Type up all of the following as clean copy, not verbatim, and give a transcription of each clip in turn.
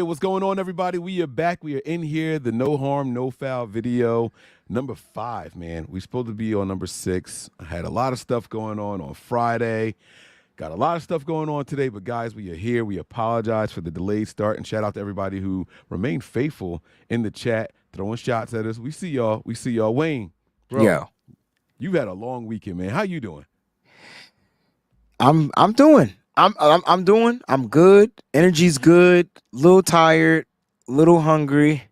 Yeah, what's going on, everybody? We are back. We are in here. The no harm, no foul video, number 5, man. We supposed to be on number 6. I had a lot of stuff going on Friday. Got a lot of stuff going on today, but guys, we are here. We apologize for the delayed start, and shout out to everybody who remained faithful in the chat, throwing shots at us. We see y'all. We see y'all. Wayne, bro, Yeah, you've had a long weekend, man. How you doing? I'm doing. I'm doing. I'm good. Energy's good. Little tired. Little hungry.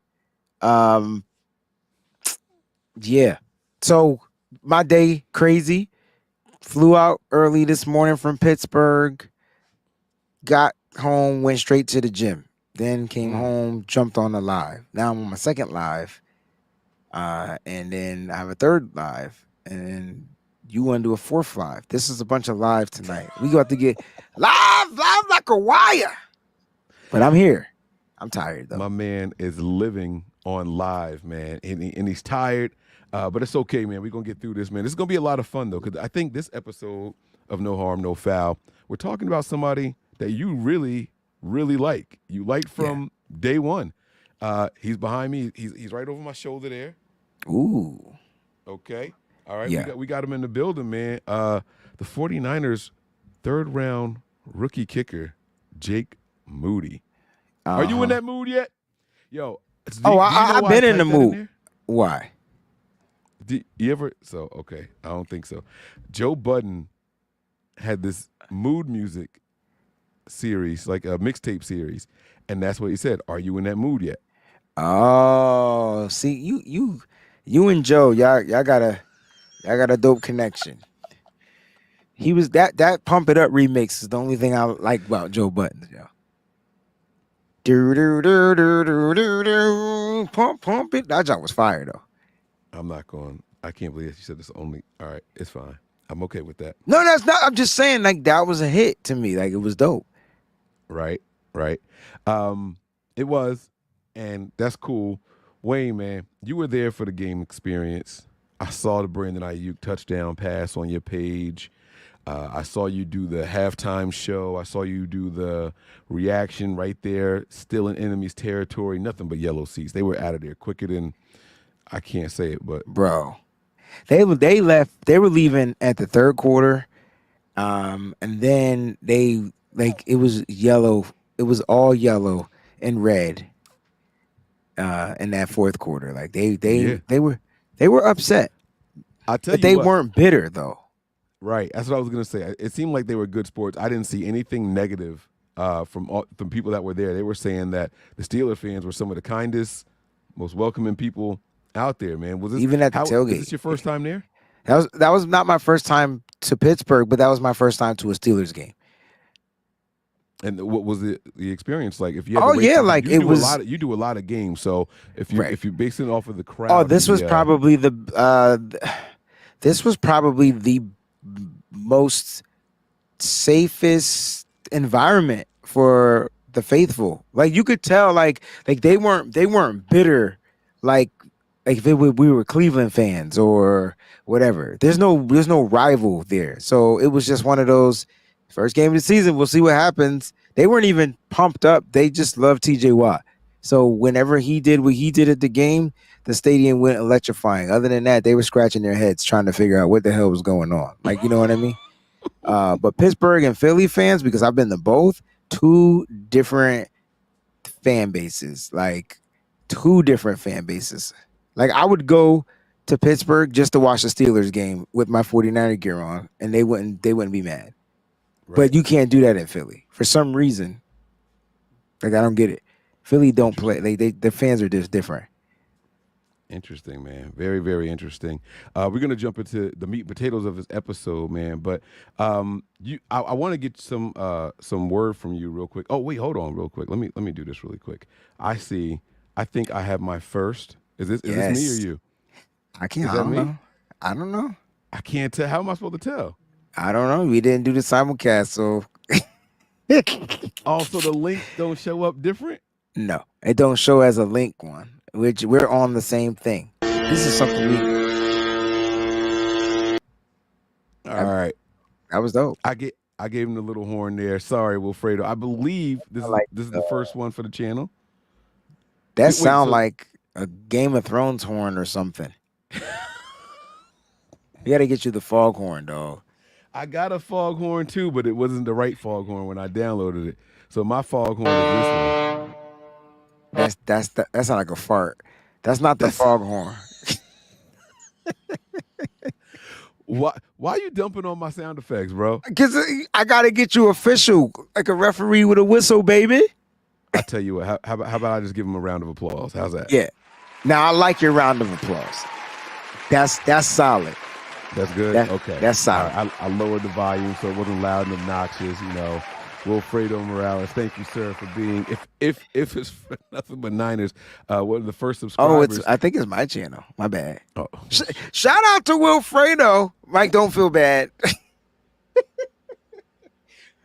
Um, yeah. So my day crazy. Flew out early this morning from Pittsburgh. Got home. Went straight to the gym. Then came home. Jumped on the live. Now I'm on my second live. And then I have a third live. And then you want to do a fourth live. This is a bunch of live tonight. We got to get live like a wire. But I'm here. I'm tired, though. My man is living on live, man, and he's tired, but it's okay, man. We're going to get through this, man. This is going to be a lot of fun, though, because I think this episode of No Harm, No Foul, we're talking about somebody that you really, really like. You liked from day one. He's behind me. He's right over my shoulder there. Ooh. Okay. All right. Yeah. We got him in the building, man. The 49ers third-round rookie kicker, Jake Moody. Are you in that mood yet? Yo. I've been in the mood. Why? Do you ever? So, okay. I don't think so. Joe Budden had this mood music series, like a mixtape series, and that's what he said. Are you in that mood yet? Oh, see, you and Joe, y'all got a dope connection. He was that Pump It Up remix is the only thing I like about Joe Budden, yo. Do do do do do do do pump it. That job was fire though. I'm not going. I can't believe you said this only. All right, it's fine. I'm okay with that. No, that's not. I'm just saying, like that was a hit to me. Like it was dope. Right. It was, and that's cool. Wayne, man, you were there for the game experience. I saw the Brandon Ayuk touchdown pass on your page. I saw you do the halftime show. I saw you do the reaction right there, still in enemy's territory, nothing but yellow seats. They were out of there quicker than, I can't say it, but. Bro, they left. They were leaving at the third quarter, and then it was yellow. It was all yellow and red in that fourth quarter. Like they were upset. I tell you, but they weren't bitter though. Right, that's what I was gonna say. It seemed like they were good sports. I didn't see anything negative from people that were there. They were saying that the Steeler fans were some of the kindest, most welcoming people out there. Man, was this even at the tailgate? Was this your first time there? That was not my first time to Pittsburgh, but that was my first time to a Steelers game. And what was the experience like? If you had you do a lot of games. So if you base it off of the crowd, this was probably the most safest environment for the faithful. Like you could tell, like they weren't bitter, like if we were Cleveland fans or whatever. There's no rival there. So it was just one of those first game of the season. We'll see what happens. They weren't even pumped up. They just loved TJ Watt. So whenever he did what he did at the game, the stadium went electrifying. Other than that, they were scratching their heads trying to figure out what the hell was going on. Like, you know what I mean? But Pittsburgh and Philly fans, because I've been to both, two different fan bases. Like, two different fan bases. Like, I would go to Pittsburgh just to watch the Steelers game with my 49er gear on, and they wouldn't be mad. Right. But you can't do that in Philly. For some reason, like, I don't get it. Philly don't play. The fans are just different. Interesting, man. Very, very interesting. We're gonna jump into the meat and potatoes of this episode, man. But I want to get some word from you real quick. Oh, wait, hold on, real quick. Let me do this really quick. I think I have my first. Is this me or you? I don't know. I don't know. I can't tell. How am I supposed to tell? I don't know. We didn't do the simulcast, so. Also, the link don't show up different. No, it don't show as a link one. Which we're on the same thing. This is something All right. That was dope. I gave him the little horn there. Sorry, Wilfredo. I believe this is the first one for the channel. That Wait, sound so like a Game of Thrones horn or something. You gotta get you the foghorn, dog. I got a foghorn too, but it wasn't the right foghorn when I downloaded it. So my foghorn is this one. That sound like a fart. That's not the That's foghorn. why you dumping on my sound effects, bro? Cause I gotta get you official, like a referee with a whistle, baby. I tell you what, how about I just give him a round of applause? How's that? Yeah. Now I like your round of applause. That's solid. That's good. Okay, That's solid. All right, I lowered the volume so it wasn't loud and obnoxious. Wilfredo Morales, thank you, sir, for being. If it's for nothing but Niners, one of the first subscribers. I think it's my channel. My bad. Oh. Shout out to Wilfredo. Mike, don't feel bad.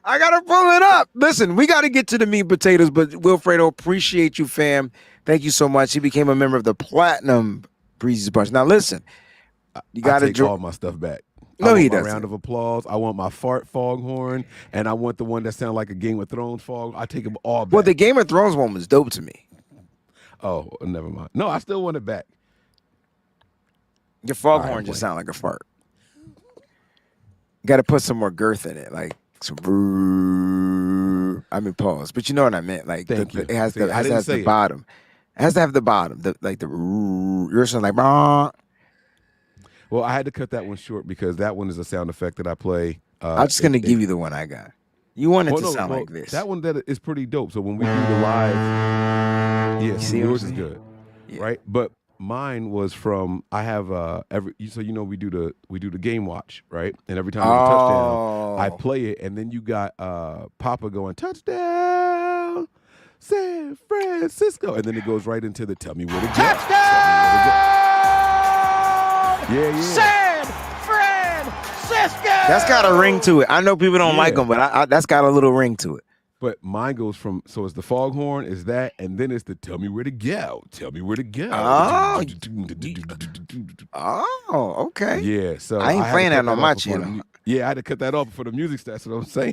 I gotta pull it up. Listen, we gotta get to the meat and potatoes, but Wilfredo, appreciate you, fam. Thank you so much. He became a member of the Platinum Preseason Bunch. Now listen, you gotta take all my stuff back. No, he doesn't. doesn't. Round of applause. I want my fart foghorn, and I want the one that sounds like a Game of Thrones fog. I take them all back. Well, the Game of Thrones one was dope to me. Oh, never mind. No, I still want it back. Your foghorn just sound like a fart. Got to put some more girth in it, like some. Pause. But you know what I meant. Like it has to have the bottom. It has to have the bottom. Yours sounds like. Well, I had to cut that one short because that one is a sound effect that I play. I'm just gonna give you the one I got. You want it to sound like this. That one that is pretty dope. So when we do the live, yours is good, right? But mine was from I have we do the game watch, right? And every time there's a touchdown, I play it, and then you got Papa going touchdown, San Francisco, and then it goes right into the tell me where to go. Touchdown! Yeah. San Francisco. That's got a ring to it. I know people don't like them, but that's got a little ring to it. But mine goes from it's the foghorn, is that, and then it's the tell me where to go. Tell me where to go. Oh, okay. Yeah. So I ain't playing that on my channel. I had to cut that off for the music stats. That's what I'm saying.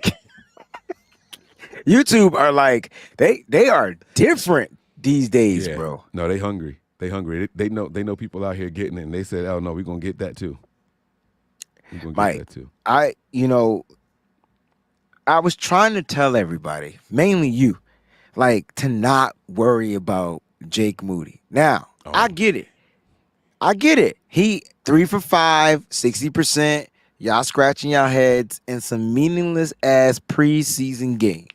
YouTube are like they are different these days, bro. No, they hungry. They hungry. They know people out here getting it, and they said, "Oh no, we're gonna get that too." Mike, I was trying to tell everybody, mainly you, like to not worry about Jake Moody. Now, I get it. He 3 for 5, 60%. Y'all scratching y'all heads in some meaningless ass preseason games.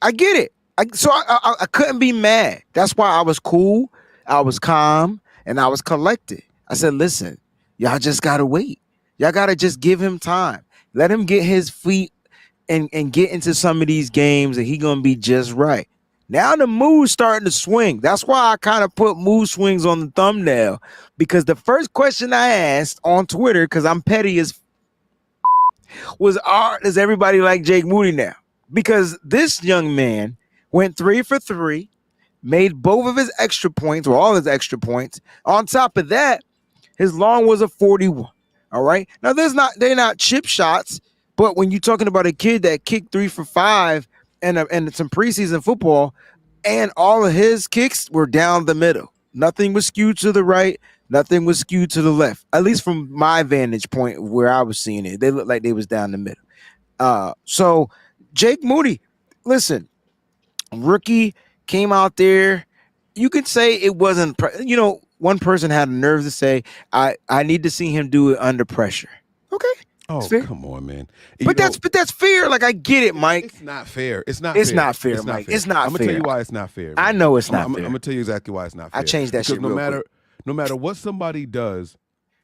I get it. So I couldn't be mad. That's why I was cool. I was calm and I was collected. I said, listen, y'all just gotta wait. Y'all gotta just give him time. Let him get his feet and get into some of these games, and he gonna be just right. Now the mood's starting to swing. That's why I kind of put mood swings on the thumbnail, because the first question I asked on Twitter, because I'm petty as was, does everybody like Jake Moody now? Because this young man went 3 for 3, made both of his extra points, or all his extra points. On top of that, his long was a 41. All right. Now they're not chip shots, but when you're talking about a kid that kicked 3 for 5 and some preseason football, and all of his kicks were down the middle. Nothing was skewed to the right. Nothing was skewed to the left. At least from my vantage point where I was seeing it, they looked like they was down the middle. So Jake Moody, listen, rookie came out there. You could say it wasn't, one person had a nerve to say, I need to see him do it under pressure. Okay. Oh, come on, man. But that's fair. Like, I get it, Mike. It's not fair. It's not fair, Mike. It's not fair. I'm going to tell you why it's not fair. Man. I know it's not fair. I'm going to tell you exactly why it's not fair. I changed that shit real quick. No matter what somebody does,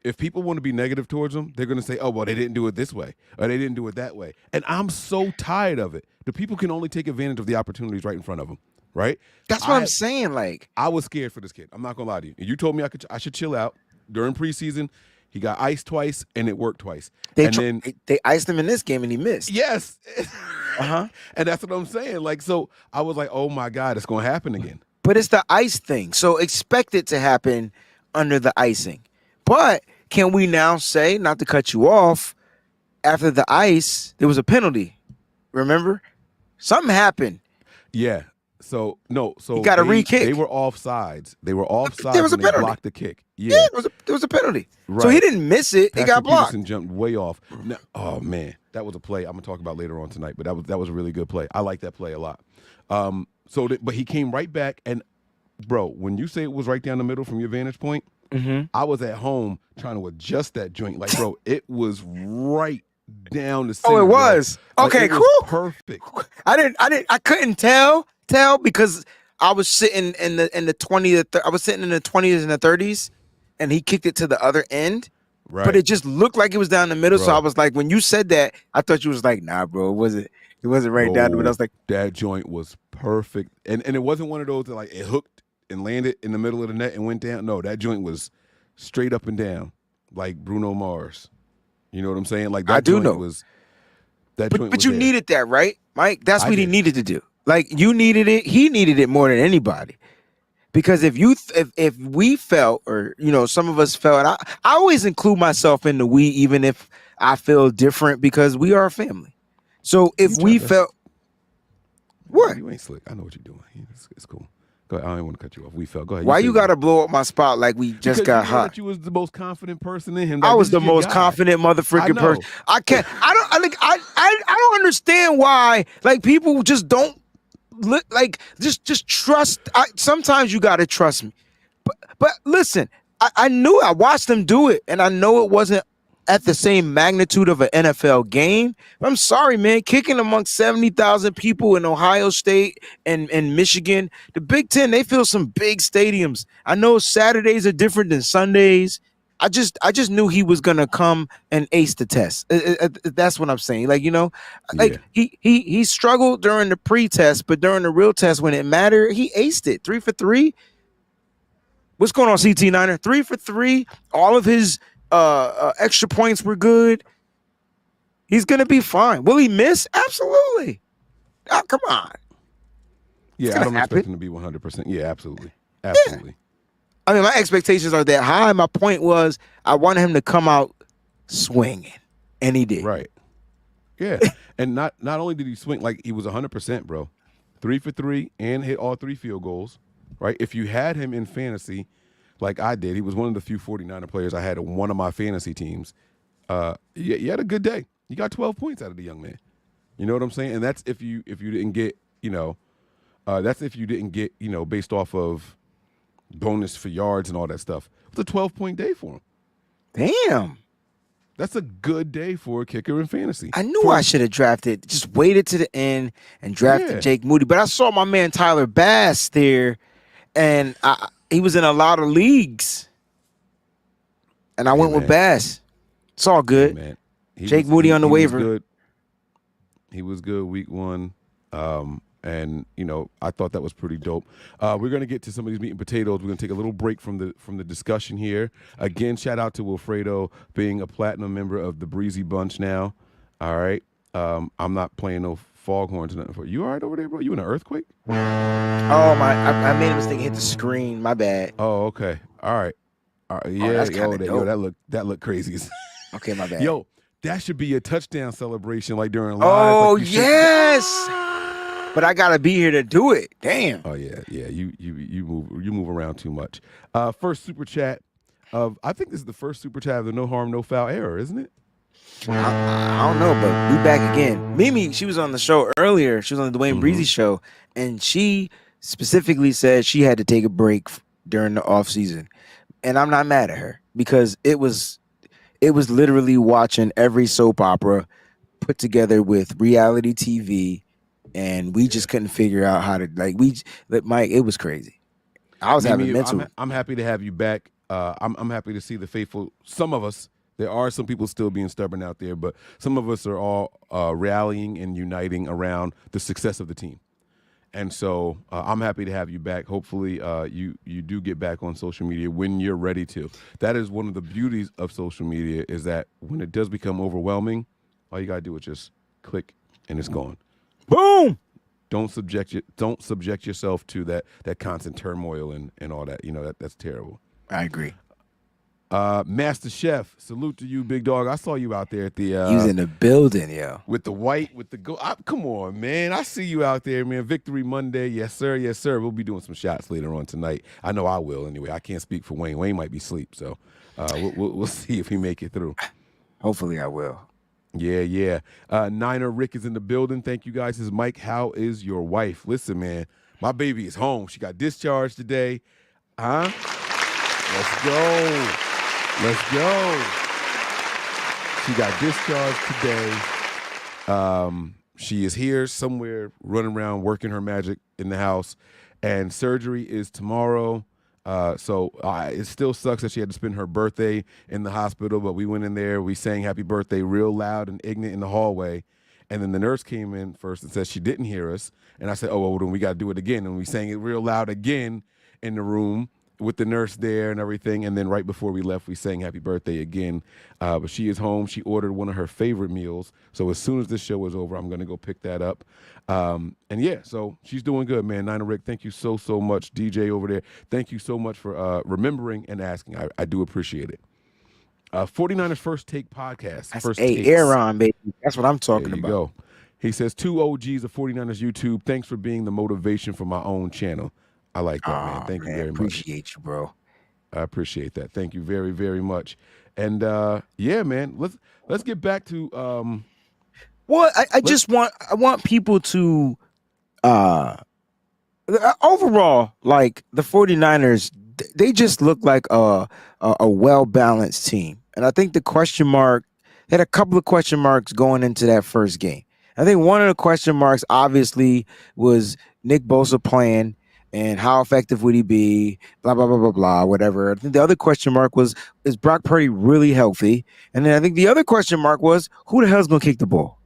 if people want to be negative towards them, they're going to say, oh, well, they didn't do it this way, or they didn't do it that way. And I'm so tired of it. The people can only take advantage of the opportunities right in front of them, right? That's what I'm saying. Like, I was scared for this kid. I'm not going to lie to you. And you told me I should chill out during preseason. He got iced twice, and it worked twice. They iced him in this game, and he missed. Yes. And that's what I'm saying. Like, so I was like, oh, my God, it's going to happen again. But it's the ice thing. So expect it to happen under the icing. But can we now say, not to cut you off, after the ice, there was a penalty. Remember? Something happened. Yeah. So no, He so got a they re-kick. were offsides. They were There offsides was a when they penalty. blocked the kick. Yeah, Yeah, there was a penalty. So he right. didn't miss it. It got Patrick blocked. Peterson jumped way off. Now, oh man, that was a play I'm gonna talk about later on tonight. But that was a really good play. I like that play a lot. But he came right back, and bro, when you say it was right down the middle from your vantage point, I was at home trying to adjust that joint. Like, bro, it was right down the center. Oh, it was. Bro. Okay, Like, it cool. was perfect. I couldn't tell because I was sitting in the 20th. I was sitting in the 20s and the 30s, and he kicked it to the other end. Right. But it just looked like it was down the middle. Bro. So I was like, when you said that, I thought you was like, nah, bro, it wasn't right down the middle. I was like, that joint was perfect, and it wasn't one of those that like it hooked and landed in the middle of the net and went down. No, that joint was straight up and down, like Bruno Mars. You know what I'm saying? Like that I do joint know. was that But joint. but was you there. needed that, right, Mike? That's I what he did. needed to do. Like you needed it. He needed it more than anybody. Because if we felt, or some of us felt, I always include myself in the we, even if I feel different, because we are a family. So if we felt, what? You ain't slick. I know what you're doing. It's cool. Go ahead. I don't want to cut you off. We felt. Go ahead. Why you gotta blow up my spot like we just because got you know hot? that you was the most confident person in him. I Like, was this the is your most guy. confident motherfucking know. person. I can't. I don't understand why. Like people just don't like just trust. Sometimes you gotta trust me. But listen, I knew I watched them do it, and I know it wasn't at the same magnitude of an NFL game. But I'm sorry, man. Kicking amongst 70,000 people in Ohio State and Michigan, the Big Ten, they fill some big stadiums. I know Saturdays are different than Sundays. I just knew he was gonna come and ace the test. That's what I'm saying. Like like he struggled during the pre-test, but during the real test when it mattered, he aced it. 3 for 3. What's going on, CT Niner? 3 for 3. All of his extra points were good. He's gonna be fine. Will he miss? Absolutely. Oh, come on. Yeah, I don't expect him to be 100%. Yeah, absolutely. Absolutely. Yeah. I mean, my expectations are that high. My point was I wanted him to come out swinging, and he did. Right. Yeah, and not only did he swing, like he was 100%, bro. 3 for 3 and hit all 3 field goals. Right. If you had him in fantasy, like I did, he was one of the few 49er players I had on one of my fantasy teams. You had a good day. You got 12 points out of the young man. You know what I'm saying? And that's if you didn't get, that's if you didn't get, based off of bonus for yards and all that stuff. It was a 12-point day for him. Damn. That's a good day for a kicker in fantasy. I knew I should have drafted, just waited to the end and drafted Jake Moody. But I saw my man Tyler Bass there, and he was in a lot of leagues. And I went with Bass. It's all good. Man. Jake Moody on the waiver. He was good week 1. And I thought that was pretty dope. We're gonna get to some of these meat and potatoes. We're gonna take a little break from the discussion here. Again, shout out to Wilfredo being a platinum member of the Breezy Bunch now. All right. I'm not playing no foghorns or nothing for you. All right over there, bro? You in an earthquake? Oh my! I made a mistake. Hit the screen. My bad. Oh, okay. All right. Yeah. That's that looked crazy. Okay, my bad. Yo, that should be a touchdown celebration, like during live. Oh like yes. But I gotta be here to do it. Damn. Oh yeah. You move around too much. First super chat of I think this is the first super chat of the no harm no foul era, isn't it? I don't know, but we back again. Mimi, she was on the show earlier. She was on the Dwayne Breezy show, and she specifically said she had to take a break during the off season, and I'm not mad at her because it was literally watching every soap opera put together with reality TV. And we just couldn't figure out how to Mike. It was crazy. I was having mental. I'm happy to have you back. I'm happy to see the faithful. Some of us, there are some people still being stubborn out there, but some of us are all rallying and uniting around the success of the team. And so I'm happy to have you back. Hopefully, you do get back on social media when you're ready to. That is one of the beauties of social media is that when it does become overwhelming, all you gotta do is just click and it's gone. Boom. Don't subject yourself to that constant turmoil and all that. That's terrible. I agree. Master Chef, salute to you, big dog. I saw you out there at the He was in the building, yo. with the white, with the go. Come on, man. I see you out there, man. Victory Monday. Yes, sir. Yes, sir. We'll be doing some shots later on tonight. I know I will anyway. I can't speak for Wayne. Wayne might be asleep, so we'll see if he make it through. Hopefully I will. Yeah, yeah. Niner Rick is in the building. Thank you guys. This is Mike. How is your wife? Listen, man, my baby is home. She got discharged today. Huh? Let's go. Let's go. She got discharged today. She is here somewhere running around working her magic in the house, and surgery is tomorrow. So it still sucks that she had to spend her birthday in the hospital, but we went in there, we sang happy birthday real loud and ignorant in the hallway, and then the nurse came in first and said she didn't hear us, and I said, oh, well, then we got to do it again, and we sang it real loud again in the room with the nurse there and everything, and then right before we left, we sang happy birthday again. But she is home. She ordered one of her favorite meals, so as soon as this show is over, I'm going to go pick that up. And yeah, so she's doing good, man. Nina Rick, thank you so much. DJ over there, thank you so much for remembering and asking. I do appreciate it. 49ers First Take podcast. That's First a takes. Aaron, baby. That's what I'm talking There you about. go. He says, 2 OGs of 49ers YouTube. Thanks for being the motivation for my own channel. I like that, man. Thank you very much. Appreciate you, bro. I appreciate that. Thank you very, very much. And yeah, man, let's get back to Well, I want people to overall, like the 49ers, they just look like a well-balanced team. And I think they had a couple of question marks going into that first game. I think one of the question marks obviously was Nick Bosa playing and how effective would he be, blah, blah, blah, blah, blah, whatever. I think the other question mark was, is Brock Purdy really healthy? And then I think the other question mark was, who the hell's going to kick the ball?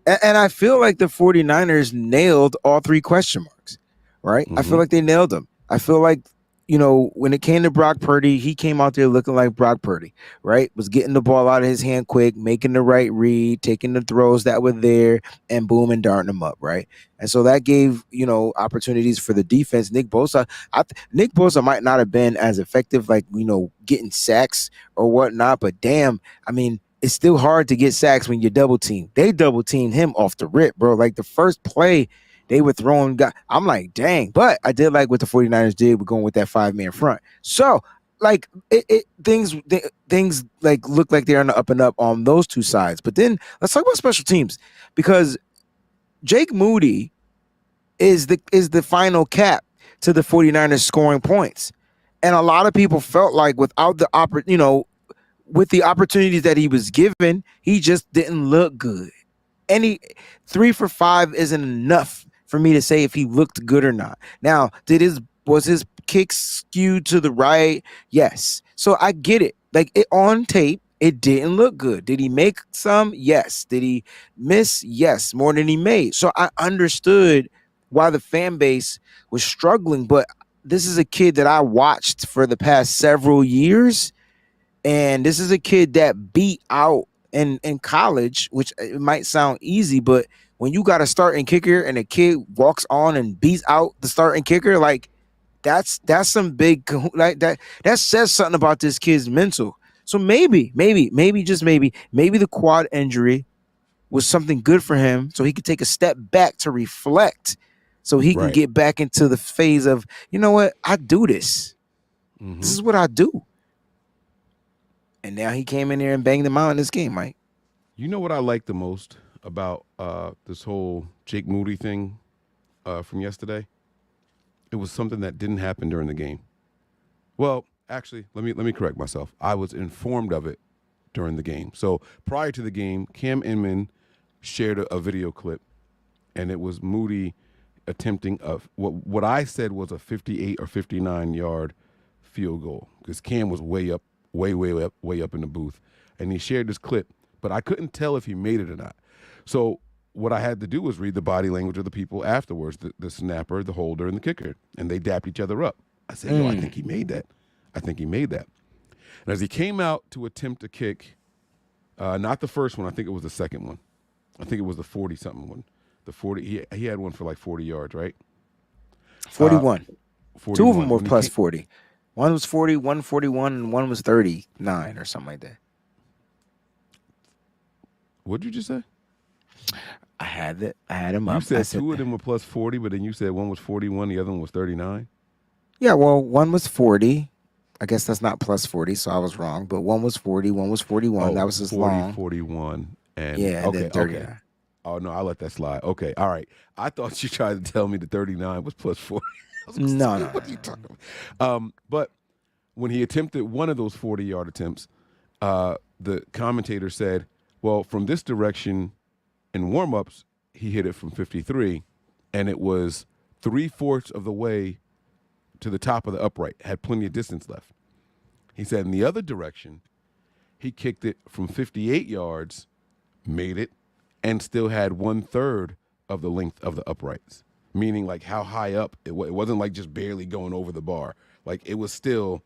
And I feel like the 49ers nailed all three question marks, right? I feel like they nailed them. I feel like, when it came to Brock Purdy, he came out there looking like Brock Purdy, right? Was getting the ball out of his hand quick, making the right read, taking the throws that were there, and boom, and darting them up, right? And so that gave, opportunities for the defense. Nick Bosa might not have been as effective, like, getting sacks or whatnot, but damn, I mean, it's still hard to get sacks when you're double teamed. They double teamed him off the rip, bro. Like the first play, they were throwing guys. I'm like, dang. But I did like what the 49ers did with going with that 5-man front. So, like, things like look like they're on the up and up on those two sides. But then let's talk about special teams, because Jake Moody is the final cap to the 49ers scoring points. And a lot of people felt like without the with the opportunities that he was given, he just didn't look good. Any 3 for 5 isn't enough for me to say if he looked good or not. Now, was his kick skewed to the right? Yes. So I get it. Like on tape, it didn't look good. Did he make some? Yes. Did he miss? Yes, more than he made. So I understood why the fan base was struggling, but this is a kid that I watched for the past several years. And this is a kid that beat out in college, which it might sound easy, but when you got a starting kicker and a kid walks on and beats out the starting kicker, like that's some big, like that says something about this kid's mental. So maybe the quad injury was something good for him, so he could take a step back to reflect, so he can get back into the phase of, you know what, I do this. This is what I do. And now he came in there and banged them out in this game, Mike. You know what I like the most about this whole Jake Moody thing from yesterday? It was something that didn't happen during the game. Well, actually, let me correct myself. I was informed of it during the game. So prior to the game, Cam Inman shared a video clip, and it was Moody attempting what I said was a 58 or 59-yard field goal, because Cam was way up in the booth, and he shared this clip, but I couldn't tell if he made it or not. So what I had to do was read the body language of the people afterwards, the snapper, the holder, and the kicker, and they dapped each other up. I said, yo, I think he made that. And as he came out to attempt a kick, not the first one, I think it was the second one. I think it was the 40-something one. The 40, he had one for like 40 yards, right? 41. 41. Two of them were plus 40. One was 40, 141, and one was 39 or something like that. What'd you just say? I had it. I had him You up. I said said, two of them were plus 40, but then you said one was 41, the other one was 39. yeah, well, one was 40. I guess that's not plus 40, so I was wrong. But one was 40, one was 41. That Oh, was just 40, long. 41, and Yeah, and okay, then okay. 39. Oh no, I let that slide. Okay, all right. I thought you tried to tell me the 39 was plus 40. I was gonna No, say, no, what no, are you no. talking about? But when he attempted one of those 40-yard attempts, the commentator said, "Well, from this direction in warm-ups, he hit it from 53, and it was 3/4 of the way to the top of the upright. Had plenty of distance left." He said in the other direction, he kicked it from 58 yards, made it, and still had 1/3 of the length of the uprights. Meaning, like how high up it wasn't like just barely going over the bar. Like it was still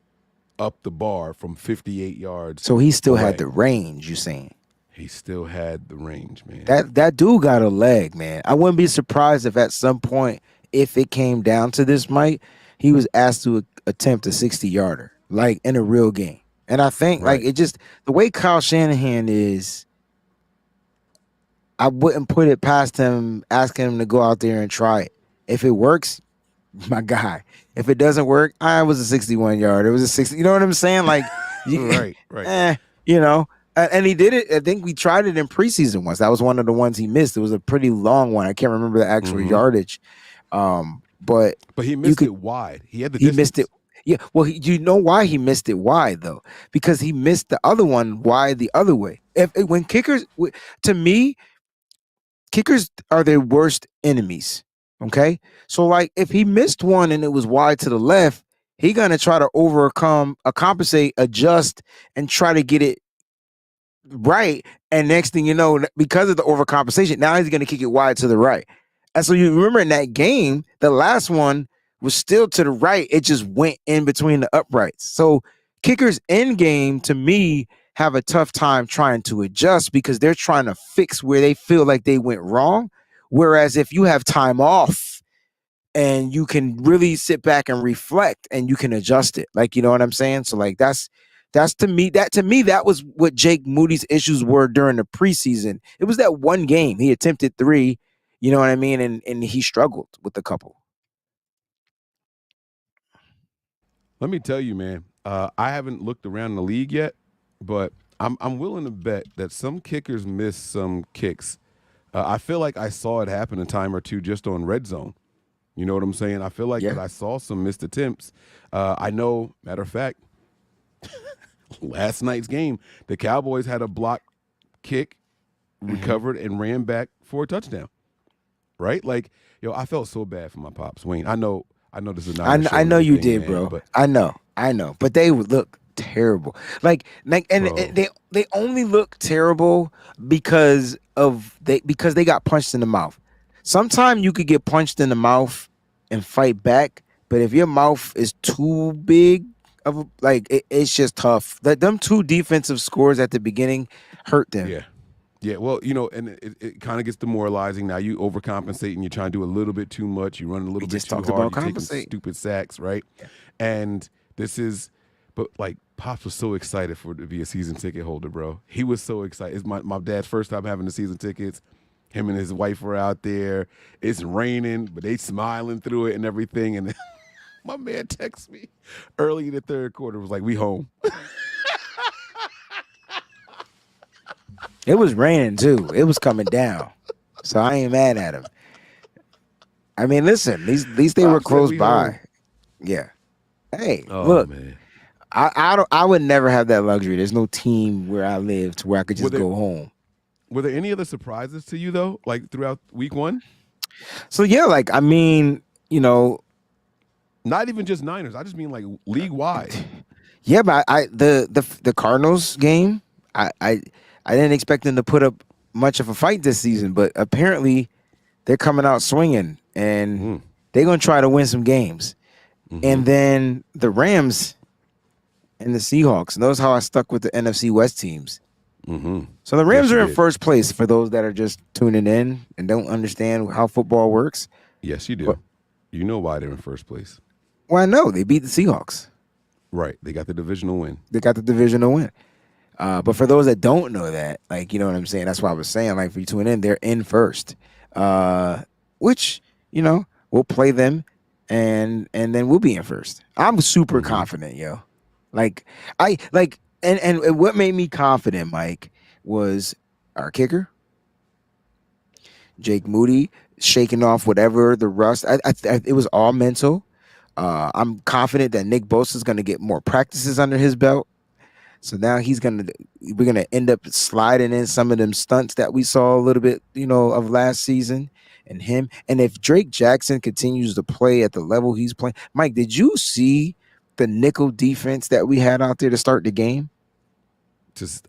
up the bar from 58 yards So he still had away. the range, you saying? He still had the range, man. That dude got a leg, man. I wouldn't be surprised if at some point, if it came down to this, Mike, he was asked to attempt a 60-yarder, like in a real game. And I think like Right. it just the way Kyle Shanahan is, I wouldn't put it past him asking him to go out there and try it. If it works, my guy. If it doesn't work, I was a 61 yarder. It was a 60. You know what I'm saying? Like, you, Right, right. you know. And he did it. I think we tried it in preseason once. That was one of the ones he missed. It was a pretty long one. I can't remember the actual Mm-hmm. yardage. But But he you missed could it wide. He had the he missed it. distance. Yeah. Well, you know why he missed it wide though? Because he missed the other one wide the other way. If when kickers, to me, kickers are their worst enemies. Okay. So like if he missed one and it was wide to the left, he gonna try to overcome, compensate, adjust, and try to get it right. And next thing you know, because of the overcompensation, now he's gonna kick it wide to the right. And so you remember in that game, the last one was still to the right. It just went in between the uprights. So kickers in game to me have a tough time trying to adjust because they're trying to fix where they feel like they went wrong. Whereas if you have time off and you can really sit back and reflect and you can adjust it, like you know what I'm saying? So like that's to me that was what Jake Moody's issues were during the preseason. It was that one game he attempted three, you know what I mean, and he struggled with a couple. Let me tell you, man. I haven't looked around the league yet, but I'm willing to bet that some kickers miss some kicks. I feel like I saw it happen a time or two just on red zone. You know what I'm saying? I feel like that Yeah. I saw some missed attempts. I know, matter of fact, last night's game, the Cowboys had a block kick, recovered, and ran back for a touchdown. Right? Like, yo, I felt so bad for my pops, Wayne. I know this is not our show I and know you everything, did, man, bro. but I know, but they would look terrible. And bro, they only look terrible because they got punched in the mouth. Sometimes you could get punched in the mouth and fight back, but if your mouth is too big it's just tough. Like them two defensive scores at the beginning hurt them. yeah. Yeah, well, you know, and it kind of gets demoralizing. Now you overcompensate and you're trying to do a little bit too much. You're running a We little bit just too talked hard. about You're taking compensate. stupid sacks, right? Yeah. And this is, but like Pops was so excited for to be a season ticket holder, bro. He was so excited. It's my dad's first time having the season tickets. Him and his wife were out there. It's raining, but they smiling through it and everything. And my man texts me early in the third quarter, was like, "We home." It was raining too. It was coming down. So I ain't mad at him. I mean, listen, at least they were Pops said, close "We home." by. Yeah. Hey, Oh look, man, I would never have that luxury. There's no team where I live to where I could were just there go home. were there any other surprises to you though? Like throughout week one? So yeah, like I mean, you know, Not even just Niners. I just mean like league wide. yeah, but the Cardinals game, I didn't expect them to put up much of a fight this season, but apparently they're coming out swinging and they're gonna try to win some games. And then the Rams and the Seahawks. Notice how I stuck with the NFC West teams. So the Rams Yes, you are in did. first place for those that are just tuning in and don't understand how football works. Yes, you But do. You know why they're in first place. well, I know they beat the Seahawks. Right. They got the divisional win. They got the divisional win. But for those that don't know that, like, you know what I'm saying? That's why I was saying, like, for you tune in, they're in first. Which, we'll play them and then we'll be in first. I'm super confident, yo. Like, and what made me confident, Mike, was our kicker, Jake Moody, shaking off whatever the rust. It was all mental. I'm confident that Nick Bosa is going to get more practices under his belt. So now we're gonna end up sliding in some of them stunts that we saw a little bit, of last season, and him. And if Drake Jackson continues to play at the level he's playing, Mike, did you see the nickel defense that we had out there to start the game?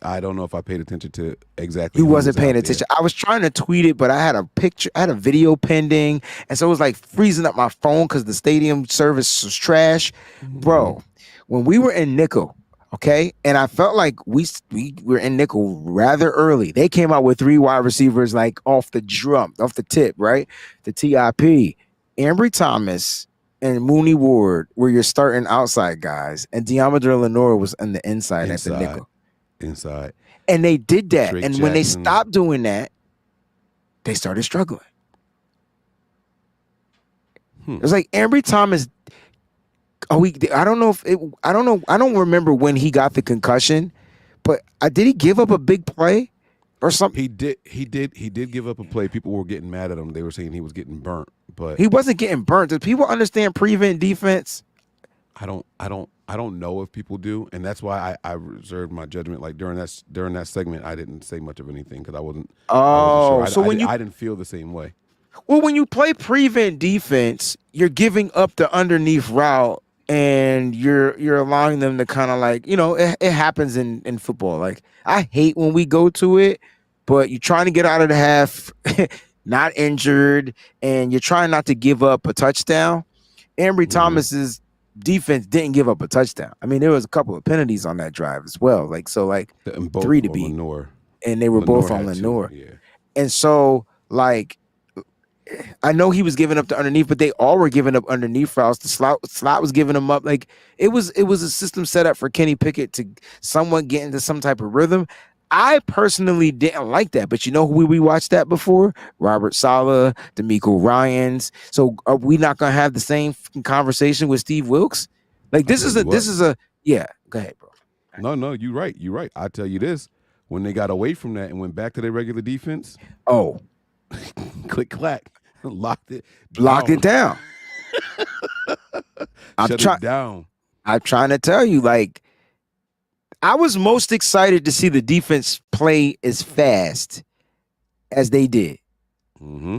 I don't know if I paid attention to exactly. You who wasn't was paying out attention. there. I was trying to tweet it, but I had a video pending, and so it was like freezing up my phone because the stadium service was trash, bro. When we were in nickel. Okay, and I felt like we were in nickel rather early. They came out with 3 wide receivers like off the tip, right? The TIP, Ambry Thomas and Mooney Ward were your starting outside guys, and Deommodre Lenoir was on the inside at the nickel. Inside. And they did that, Drake and Jackson. when they stopped doing that, they started struggling. It was like Ambry Thomas. I don't know I don't remember when he got the concussion, but did he give up a big play or something? He did give up a play. People were getting mad at him. They were saying he was getting burnt, but he wasn't getting burnt. Do people understand prevent defense? I don't know if people do, and that's why I reserved my judgment. Like during that segment, I didn't say much of anything because I wasn't. Oh, sure. I didn't feel the same way. Well, when you play prevent defense, you're giving up the underneath route. And you're allowing them to kind of like, it happens in football. Like, I hate when we go to it, but you're trying to get out of the half, not injured, and you're trying not to give up a touchdown. Ambry Thomas's defense didn't give up a touchdown. I mean, there was a couple of penalties on that drive as well. Like, so like 3 to beat. And they were both on Lenoir. Yeah. And so like, I know he was giving up the underneath, but they all were giving up underneath routes. The slot was giving them up. Like it was a system set up for Kenny Pickett to somewhat get into some type of rhythm. I personally didn't like that, but you know who we watched that before? Robert Saleh, D'Amico Ryans. So are we not gonna have the same conversation with Steve Wilkes? Like this is a yeah. Go ahead, bro. No, you're right. I tell you this: when they got away from that and went back to their regular defense, click clack. Locked it down. Shut it down. I'm trying to tell you, like, I was most excited to see the defense play as fast as they did. Mm-hmm.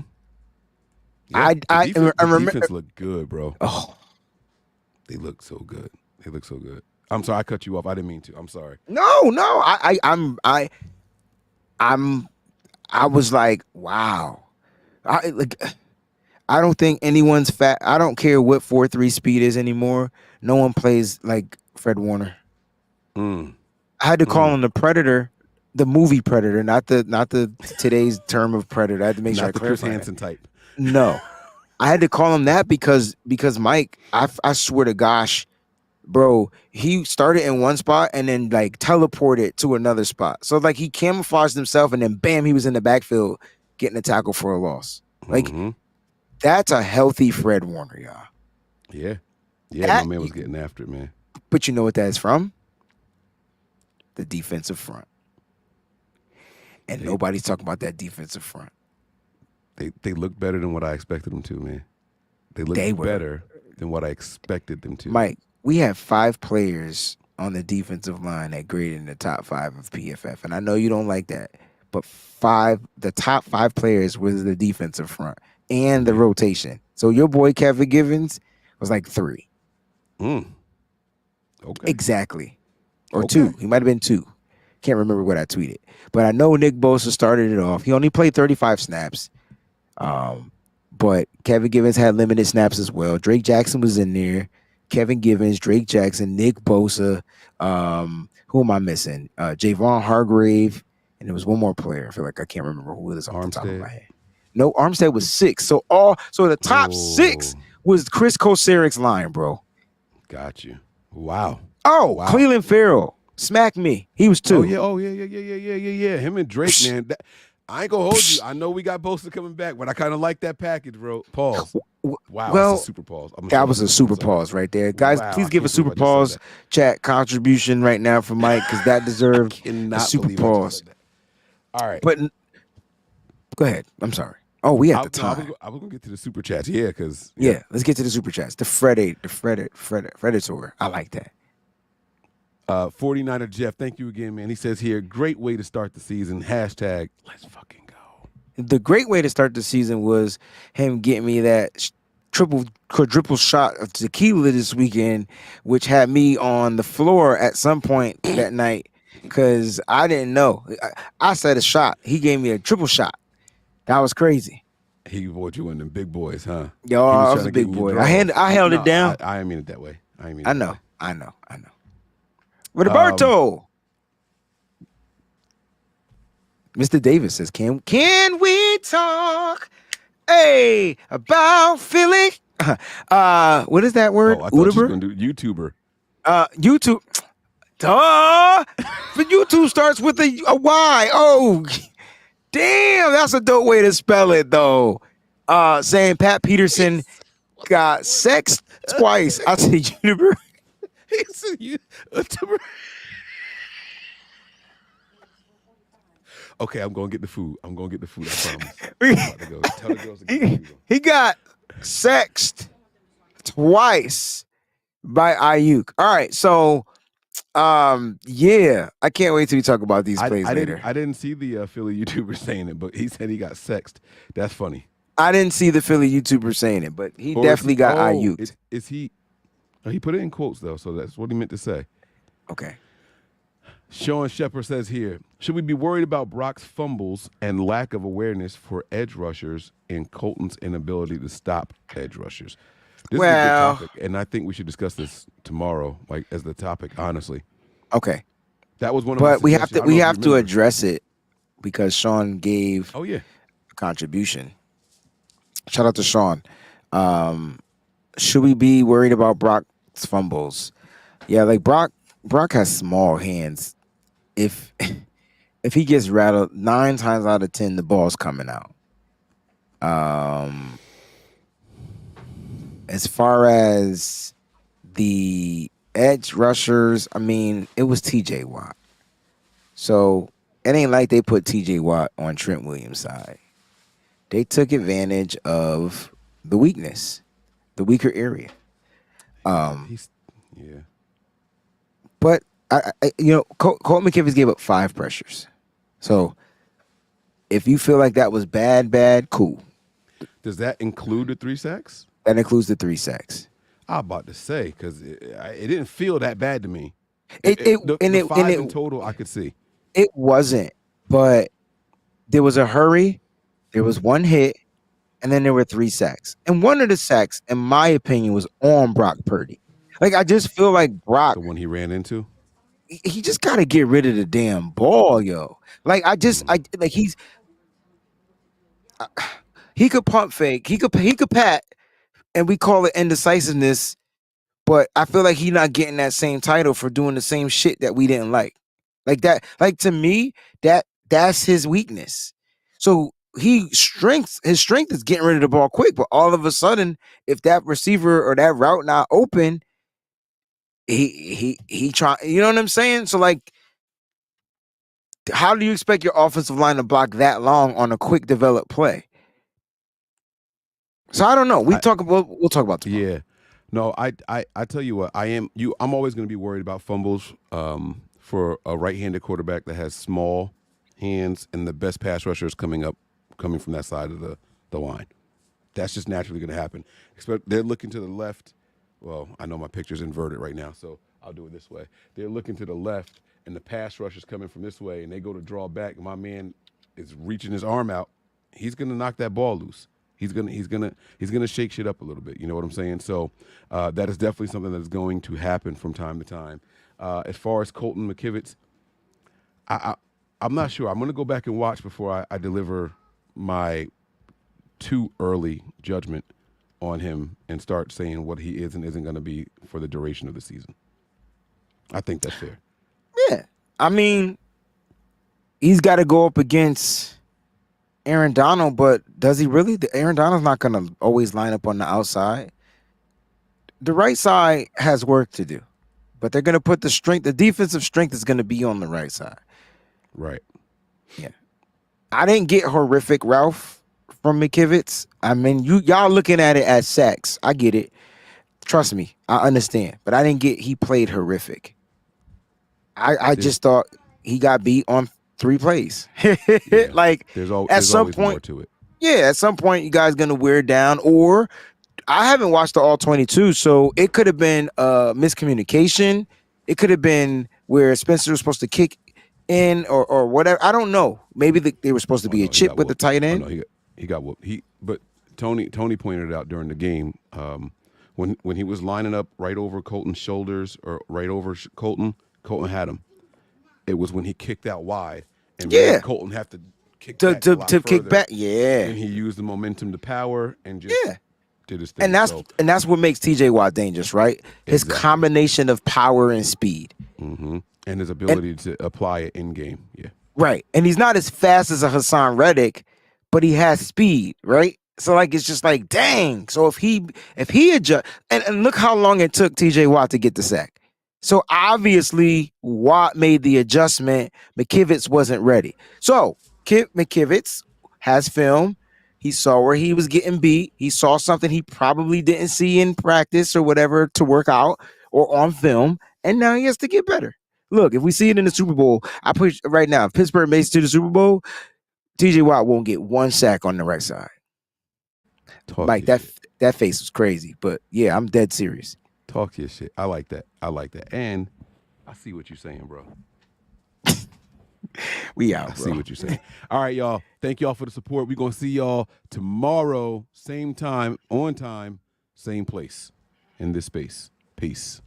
Yeah, the defense looked good, bro. Oh, they look so good. I'm sorry, I cut you off. I didn't mean to. I'm sorry. No. I was like, wow. I don't think anyone's fat. I don't care what 4.3 speed is anymore. No one plays like Fred Warner. I had to call him the Predator, the movie Predator, not the today's term of Predator. I had to make sure I Chris clarify Hansen type. No, I had to call him that because Mike, I swear to gosh, bro, he started in one spot and then like teleported to another spot. So like he camouflaged himself and then bam, he was in the backfield getting a tackle for a loss. Like that's a healthy Fred Warner, y'all. Yeah. My man was getting after it, man. But you know what that is from? The defensive front. And nobody's talking about that defensive front. They look better than what I expected them to, man. They look better than what I expected them to. Mike, we have 5 players on the defensive line that graded in the top 5 of PFF. And I know you don't like that. But the top 5 players was the defensive front and the rotation. So your boy Kevin Givens was like 3. Okay. Exactly. Or 2. He might have been 2. Can't remember what I tweeted. But I know Nick Bosa started it off. He only played 35 snaps. But Kevin Givens had limited snaps as well. Drake Jackson was in there. Kevin Givens, Drake Jackson, Nick Bosa. Who am I missing? Javon Hargrave. And there was one more player. I feel like I can't remember who it is off the top of my head. No, Armstead was 6. So the top 6 was Chris Koceric's line, bro. Got you. Wow. Oh, Wow. Cleveland Farrell. Smack me. He was 2. Yeah. Him and Drake, man. I ain't gonna hold you. I know we got Bosa coming back, but I kind of like that package, bro. Pause. Wow, that's a Well, super pause. that was a super pause right there. Guys, Wow, please I give a can't believe super I just said pause that. chat contribution right now for Mike because that I deserved a cannot super believe I just pause. said that. All right. But go ahead. I'm sorry. Oh, we at the No, time. I was gonna get to the super chats. Yeah, because Yeah, let's get to the super chats. The Predator. I like that. 49er Jeff, thank you again, man. He says here, great way to start the season. Hashtag let's fucking go. The great way to start the season was him getting me that quadruple shot of tequila this weekend, which had me on the floor at some point that night because I didn't know. I said a shot. He gave me a triple shot. That was crazy. He bought you in them big boys, huh? Yo, He was I was trying a to get big in your boy. draws. I held it down. I didn't mean it that way. I didn't mean I it that know. way. I know. Roberto. Mr. Davis says, "Can we talk? Hey, about Philly? What is that word? Oh, I thought you was Udaber? gonna do YouTuber. YouTube. Duh. But YouTube starts with a Y. Oh, damn, that's a dope way to spell it, though. Saying Pat Peterson got sexed twice. I said YouTuber. He's a YouTuber. Okay, I'm gonna get the food. I promise. I'm about to go. Tell the girls to get the food. He got sexed twice by Ayuk. All right, so yeah, I can't wait till we talk about these plays later. I didn't see the Philly YouTuber saying it, but he said he got sexed. That's funny. I didn't see the Philly YouTuber saying it, but he definitely got Ayuked. Is he? He put it in quotes though, so that's what he meant to say. Okay. Sean Shepard says here, should we be worried about Brock's fumbles and lack of awareness for edge rushers and Colton's inability to stop edge rushers? This is a good topic, and I think we should discuss this tomorrow, like as the topic, honestly. Okay. That was one of my But we have to remember. address it because Sean gave a contribution. Shout out to Sean. Should we be worried about Brock's fumbles? Yeah, like Brock has small hands. If he gets rattled 9 times out of 10, the ball's coming out. As far as the edge rushers, I mean, it was TJ Watt. So it ain't like they put TJ Watt on Trent Williams' side. They took advantage of the weakness, the weaker area. But Colton McKeebs gave up 5 pressures. So if you feel like that was bad, cool. Does that include the 3 sacks? That includes the 3 sacks. I'm about to say because it didn't feel that bad to me. The 5 in total, I could see. It wasn't, but there was a hurry, there was 1 hit, and then there were 3 sacks. And one of the sacks, in my opinion, was on Brock Purdy. Like, I just feel like Brock, the one he ran into, he just got to get rid of the damn ball, yo. Like, he could pump fake, he could pat, and we call it indecisiveness. But I feel like he's not getting that same title for doing the same shit that we didn't like. Like that, like to me, that's his weakness. So his strength is getting rid of the ball quick. But all of a sudden, if that receiver or that route not open, he try. You know what I'm saying? So like, how do you expect your offensive line to block that long on a quick developed play? So I don't know. We'll talk about tomorrow. Yeah. No, I tell you what, I'm always going to be worried about fumbles for a right-handed quarterback that has small hands and the best pass rushers coming from that side of the line. That's just naturally going to happen. They're looking to the left. Well, I know my picture's inverted right now, so I'll do it this way. They're looking to the left, and the pass rusher's coming from this way, and they go to draw back, and my man is reaching his arm out. He's going to knock that ball loose. He's gonna shake shit up a little bit. You know what I'm saying? So that is definitely something that is going to happen from time to time. As far as Colton McKeebs, I'm not sure. I'm going to go back and watch before I deliver my too early judgment on him and start saying what he is and isn't going to be for the duration of the season. I think that's fair. Yeah. I mean, he's got to go up against Aaron Donald, but does he really? Aaron Donald's not going to always line up on the outside. The right side has work to do, but they're going to put the defensive strength is going to be on the right side. Right. Yeah. I didn't get horrific, Ralph, from McKeebs. I mean, y'all looking at it as sacks. I get it. Trust me, I understand. But I didn't get he played horrific. I just thought he got beat on 3 plays. Yeah. Like there's always point, more to it. Yeah, at some point you guys gonna wear down, or I haven't watched the all 22, so it could have been miscommunication. It could have been where Spencer was supposed to kick in or whatever. I don't know. Maybe they were supposed to be a chip with the tight end. Oh, no, he got whooped. But Tony pointed it out during the game when he was lining up right over Colton's shoulders or right over Colton had him. It was when he kicked out wide and made Colton have to kick back to kick back. Yeah, and he used the momentum to power and just did his thing. And that's what makes TJ Watt dangerous, right? His combination of power and speed. Mm-hmm. And his ability to apply it in game. Yeah. Right. And he's not as fast as a Hassan Reddick, but he has speed, right? So like it's just like, dang. So if he adjust and look how long it took TJ Watt to get the sack. So obviously Watt made the adjustment. McKeebs wasn't ready. So McKeebs has film. He saw where he was getting beat. He saw something he probably didn't see in practice or whatever to work out or on film. And now he has to get better. Look, if we see it in the Super Bowl, I push right now. If Pittsburgh makes it to the Super Bowl, TJ Watt won't get 1 sack on the right side. Like that face was crazy, but yeah, I'm dead serious. Talk your shit. I like that. And I see what you're saying, bro. We out, bro. I see what you're saying. All right, y'all. Thank y'all for the support. We're going to see y'all tomorrow, same time, on time, same place, in this space. Peace.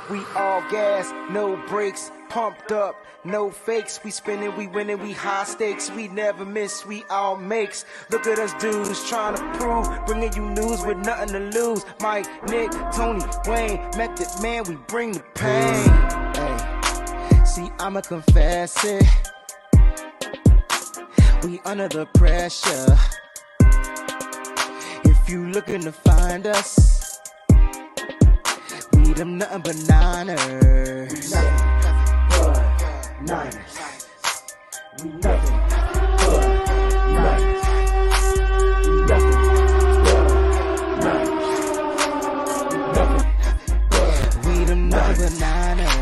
We all gas, no brakes, pumped up, no fakes. We spinning, we winning, we high stakes. We never miss, we all makes. Look at us dudes trying to prove, bringing you news with nothing to lose. Mike, Nick, Tony, Wayne, Method Man, we bring the pain. Hey, see, I'ma confess it. We under the pressure. If you looking to find us, them nothing but Niners. We nothing but Niners. We nothing but Niners. We nothing but Niners. We them nothing but Niners.